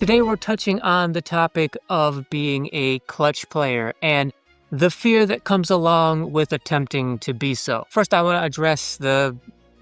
Today we're touching on the topic of being a clutch player and the fear that comes along with attempting to be so. First, I want to address the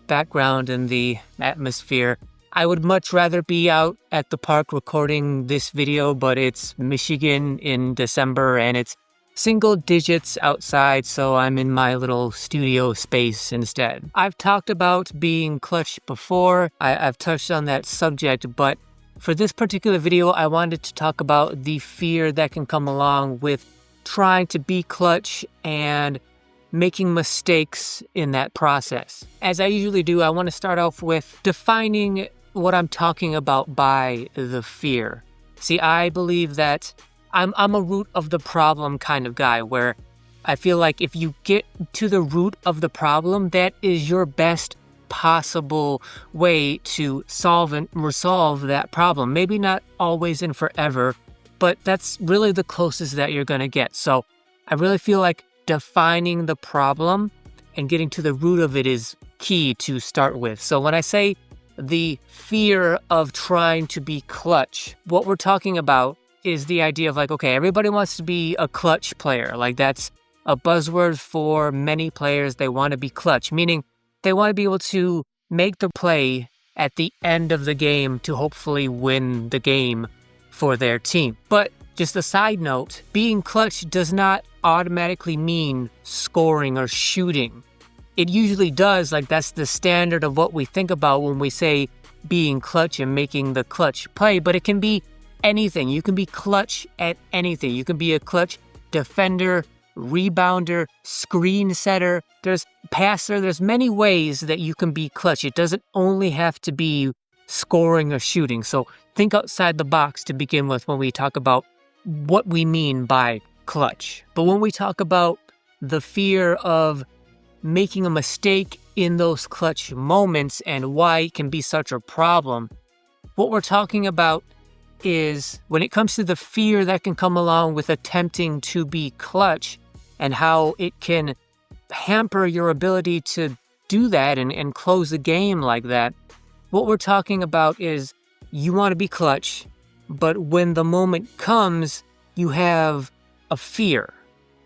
background and the atmosphere. I would much rather be out at the park recording this video, but it's Michigan in December and it's single digits outside, so I'm in my little studio space instead. I've talked about being clutch before. I've touched on that subject, but for this particular video, I wanted to talk about the fear that can come along with trying to be clutch and making mistakes in that process. As I usually do, I want to start off with defining what I'm talking about by the fear. See, I believe that I'm a root of the problem kind of guy, where I feel like if you get to the root of the problem, that is your best possible way to solve and resolve that problem. Maybe not always and forever, but that's really the closest that you're going to get. So I really feel like defining the problem and getting to the root of it is key to start with. So when I say the fear of trying to be clutch, what we're talking about is the idea of like, okay, everybody wants to be a clutch player. Like that's a buzzword for many players. They want to be clutch, meaning they want to be able to make the play at the end of the game to hopefully win the game for their team. But just a side note, being clutch does not automatically mean scoring or shooting. It usually does, like that's the standard of what we think about when we say being clutch and making the clutch play, but it can be anything. You can be clutch at anything. You can be a clutch defender, rebounder, screen setter, there's passer, there's many ways that you can be clutch. It doesn't only have to be scoring or shooting. So think outside the box to begin with when we talk about what we mean by clutch. But when we talk about the fear of making a mistake in those clutch moments and why it can be such a problem, what we're talking about is when it comes to the fear that can come along with attempting to be clutch and how it can hamper your ability to do that and close the game like that. What we're talking about is you want to be clutch, but when the moment comes, you have a fear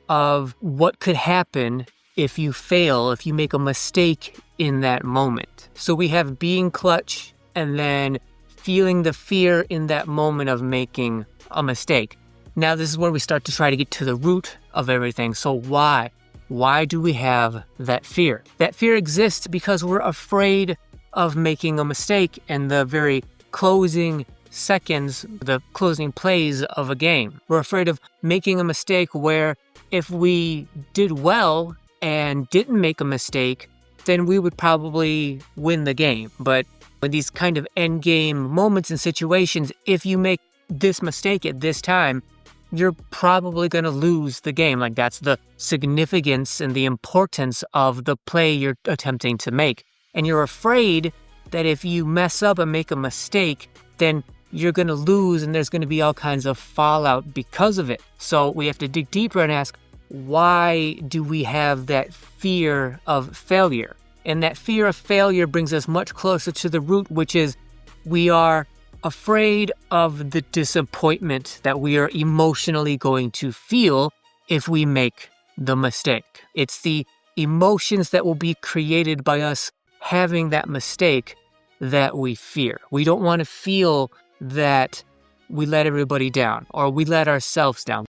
of what could happen if you fail, if you make a mistake in that moment. So we have being clutch and then feeling the fear in that moment of making a mistake. Now, this is where we start to try to get to the root of everything. So why? Why do we have that fear? That fear exists because we're afraid of making a mistake in the very closing seconds, the closing plays of a game. We're afraid of making a mistake where if we did well and didn't make a mistake, then we would probably win the game. But in these kind of end game moments and situations, if you make this mistake at this time, you're probably going to lose the game. Like that's the significance and the importance of the play you're attempting to make. And you're afraid that if you mess up and make a mistake, then you're going to lose and there's going to be all kinds of fallout because of it. So we have to dig deeper and ask, why do we have that fear of failure? And that fear of failure brings us much closer to the root, which is we are afraid of the disappointment that we are emotionally going to feel if we make the mistake. It's the emotions that will be created by us having that mistake that we fear. We don't want to feel that we let everybody down or we let ourselves down.